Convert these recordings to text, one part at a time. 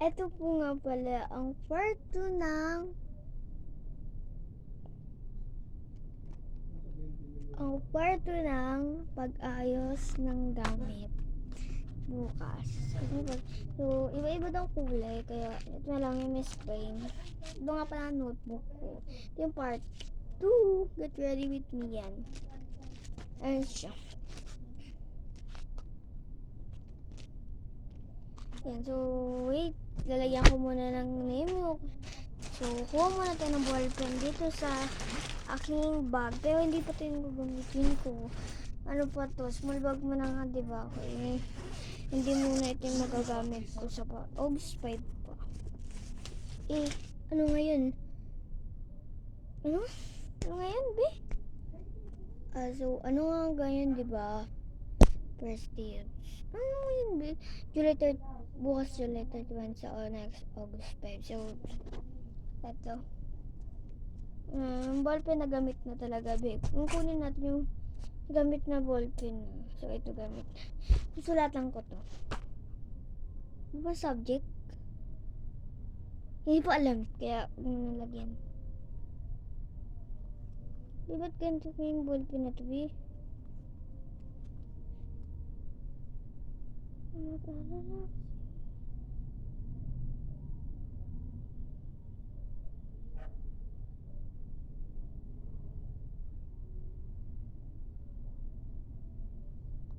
Ito po nga pala ang part 2 ng pag-ayos ng gamit bukas. So, iba-iba daw kulay, kaya ito na lang yung Miss Pain. Ito nga pala ang notebook ko. Ito yung part 2. Get ready with me yan. Ayan siya. Yan, so, wait. Lalagyan ko muna ng name mo. So, kuha muna tayo ng ballpen dito sa aking bag. Pero hindi pa ito yung gagamitin ko. Ano pa to? Small bag mo na nga, diba? Okay. Hindi muna ito yung magagamit ko sa August 5 pa. Ano ngayon? Ano? Ano ngayon, be? So, ano nga ganyan, diba? First day. Ano ngayon, be? July 3rd. Bukas July 31 sa next August 5. So, ito. Ballpen na gamit na talaga, babe. Kung kunin natin yung gamit na ballpen. So, ito gamit. Susulatan ko to. Ano ba subject? Hindi pa alam. Kaya, nalagyan. Di ba't ganito ko yung ballpen na to, be?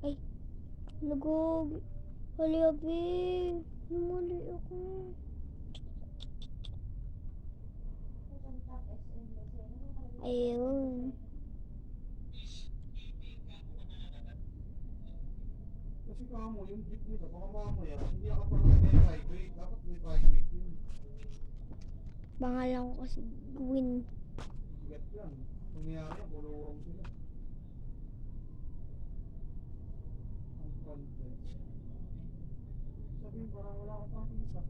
Ay, lugog. Hali, abi. Namali ako. Ayun. Kasi kamo, yung jeep nito, baka mo yan, hindi ka pa may private, dapat may private yun. Pangalan ko kasi Gwyn. Bigat yan. Nangyayari yan, pulurong sila. Ang franchise. Sabihin, parang wala akong pangkisa.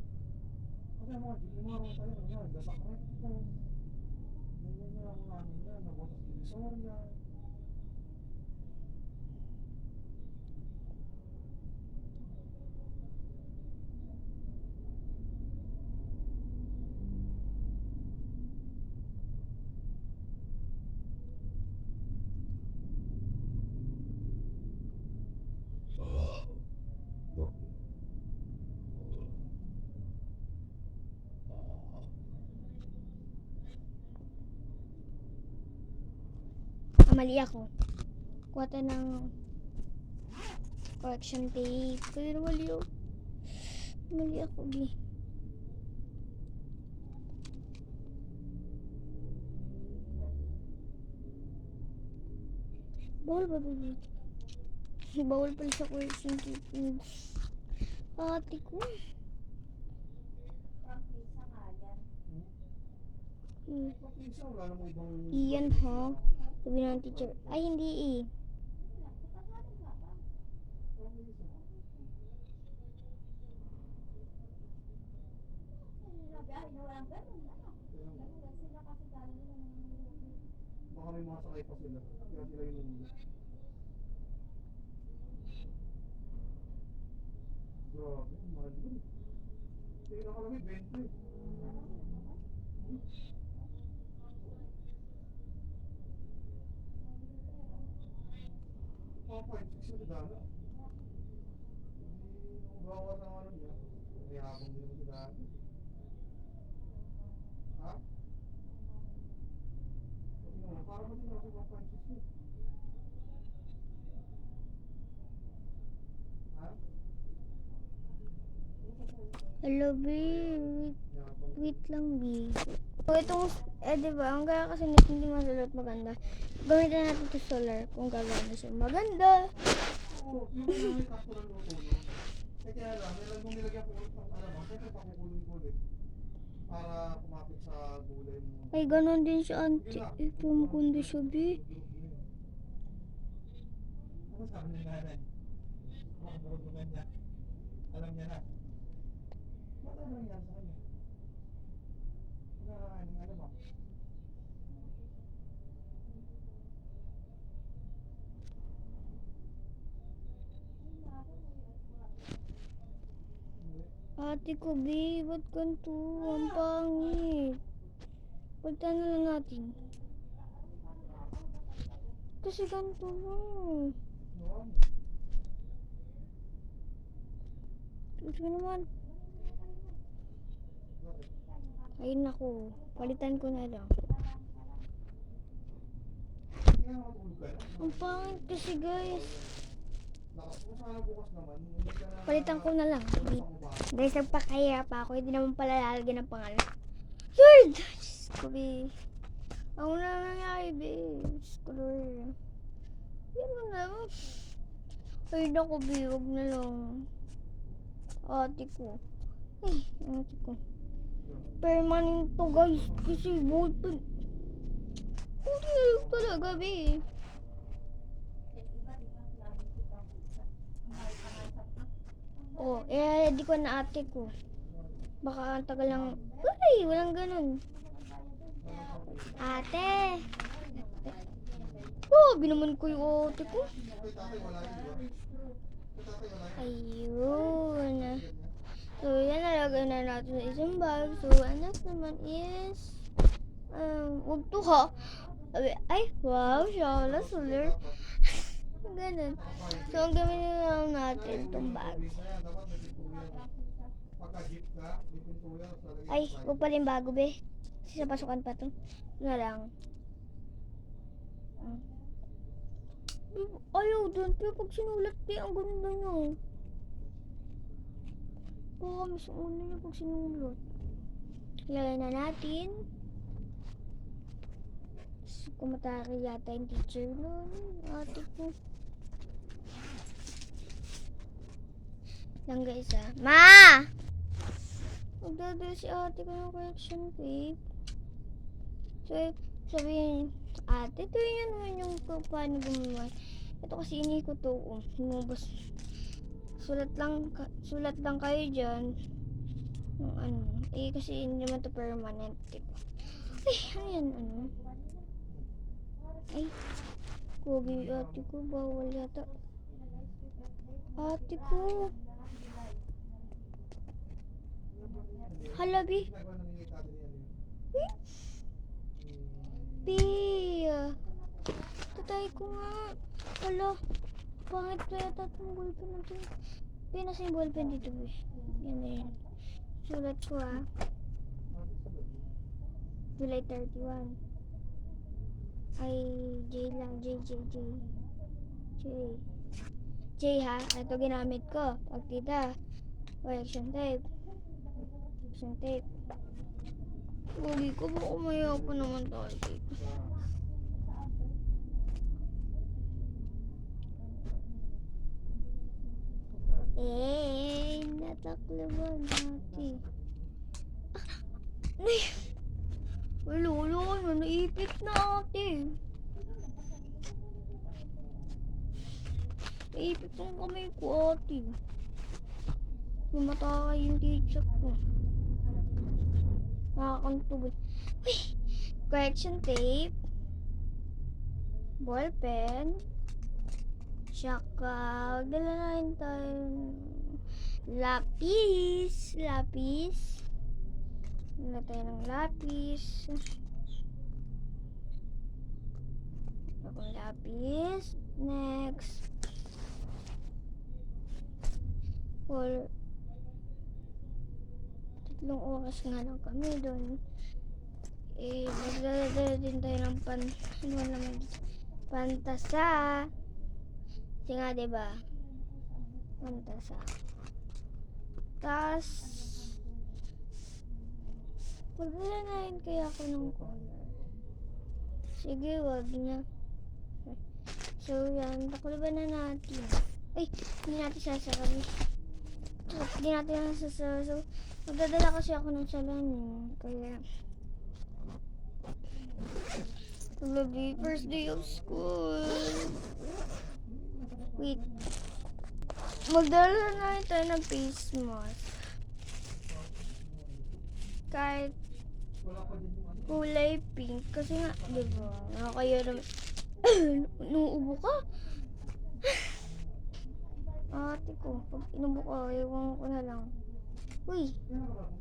Kasi ang mga jeep, yung mga rosa yan, nangyayari, dasak recto. Nangyayari ang mga ano yan, nabotas divisoria. Mali ako. Kuha tayo ng correction tape. Pero mali ako. Mali ako, be. Bawal ba, baby? Bawal pala sa correction tape. Ate ko. Pangkisa, wala namang ibang... Iyan, ha? Sabi ng teacher. Ay, hindi eh. Baka may mga sakay pa sila, kaya sila yung nunod. Grabe, mahal yun. Hindi nakalagay, 20. Mga 5-6 na dala. Hindi bawas ang ano niya. May habang din naman si dala. Ha? Para ba din ako mga 5-6 yun? Ha? Hello, be. Wait lang, be. So, itong, diba, ang gaya kasi nito hindi masulot maganda. Gamitin natin ito solar kung gagana siya maganda. Oo, yung may takto ng luto no? Kaya lang, nung nilagyan ko ulit ng alamang, siyempre pakukulong ko ulit. Para kumapit sa gulay mo. Ay, ganon din siya, auntie. Ito maganda siya, be. Ano sabi ni nanay? Bukod mo niya. Alam niya na. Ba't ano nangyari sa kanya? Nakakain ng alamang. Ate ko, babe, ba't ganito? Ang pangit. Pagtan na lang natin. Kasi ganito mo. Yun. Ito naman. Ayun ako. Palitan ko na lang. Hindi nga matulog ka na. Ang pangit kasi, guys. Kung sana bukas naman, hindi ka na... Palitan ko na lang. Pangubaya. Guys, nagpakaya pa ako. Hindi naman pala lalagyan ng pangalan. Lord! Diyos ko, babe. Ako na nangyari, babe. Diyos ko, Lord. Yan mo na. Ay, naku, babe. Huwag na lang. Ate ko. Ay, ate ko. Permanent to, guys. Kasi ballpen. Hindi na lang talaga, babe. Oh, di ko na ate ko. Baka ang tagal lang. Uy, walang ganun. Ate. Oh, binaman ko yung ate ko. Kay tatay wala yun, di ba? Kay tatay wala yun. Ayun. So, yan nalagay na natin sa isang bag. So, ang next naman is wag to ha. Ay, wow, shala, solar. Ganun. So, ang gamitin na lang natin itong bag. Dapat may pintuyan. Pagka-jeep ka, may pintuyan. Ay, huwag pala yung bago, be. Kasi sa pasukan pa to. Ito na lang. Ayaw dun, pero pag sinulat, be, ang ganda nyo. Baka mas una nyo pag sinulat. Lagay na natin. Kumatari yata yung teacher nun. Ate ko. Lang guys Ma! Magdadala si ate ko ng correction tape. So, sabihin, ate, ito yun naman yung paano gumawa. Ito kasi ini ko to. Lumabas. Sulat lang kayo dyan. Yung ano. Kasi hindi naman to permanent. Diba? Ay, ano yan, ano? Ay, kogi ate ko. Bawal yata. Ate ko. Halabi. Pia. Tatay ko nga. Hala. Pangit na yata itong ballpen natin. Pia, nasa yung ballpen dito, be. Yan na yan. Sulat ko July 31. Ay, J lang. J. J ha. Ito ginamit ko. Pagtita. Correction tape. Correction tape. Ugi ko. Baka maya pa naman tayo dito. Nataklaban natin. Wala, naipit na ate. Naipit ang kamay ko ate. Lumataka yung teacher ko. Nakakantubod. Uy! Correction tape. Ballpen. Tsaka, dala na rin tayo. Lapis. Dala tayo ng lapis. Next. For 3 oras nga lang kami doon. Magdadala din tayo ng pantasa. Kasi nga, diba? Pantasa. Tas, magdala na rin kaya ako ng color. Sige, wag na. So, yan. Takliban na natin. Ay, hindi natin sasakali. Hindi natin sasakali. So, magdadala kasi ako ng salamin. Kaya, Lagi, first day of school. Wait. Magdala na rin tayo ng face mask. Kahit kulay pink. Kasi nga, diba? Nakakaya naman. Nuubo ka? Ate ko, pag inubo ka, iwan ko na lang. Uy, Kailan ka babalik?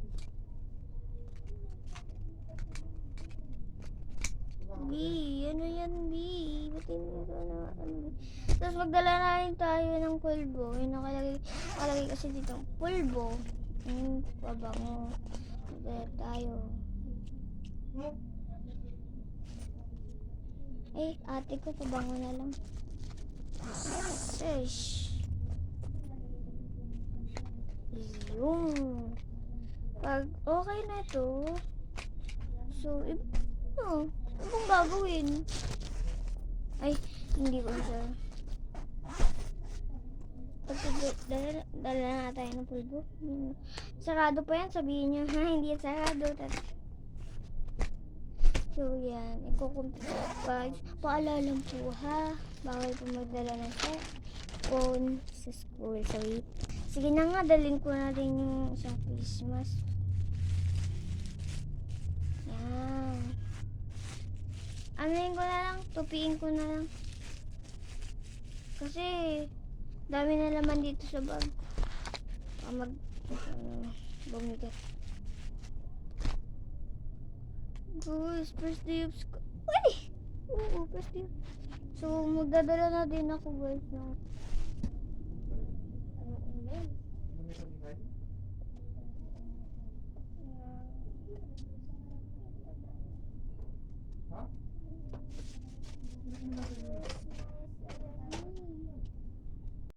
B, ano yan, B? Ba't hindi ko na, ano, B? Tapos magdala na rin tayo ng pulbo. Yung nakalagay kasi dito, pulbo. Yung pabango. Magdala tayo. Eh, ate ko, pabango na lang. Sesh. Yung. Pag okay na to, so, ano bang gagawin? Ay, hindi ko siya. Dala na tayo ng pulbo. Sarado pa yan, sabihin nyo. Ha, hindi yan sarado. So, yan. Paalala po ha. Bawal po magdala ng phone sa school. So, sige na nga, dalhin ko na rin yung isang Christmas. Yan. Anuhin ko na lang, tupiin ko na lang. Kasi, dami na laman dito sa bag. Bumigat. Guys, first day of school. Uy! Oo, first day. So, magdadala na din ako guys ng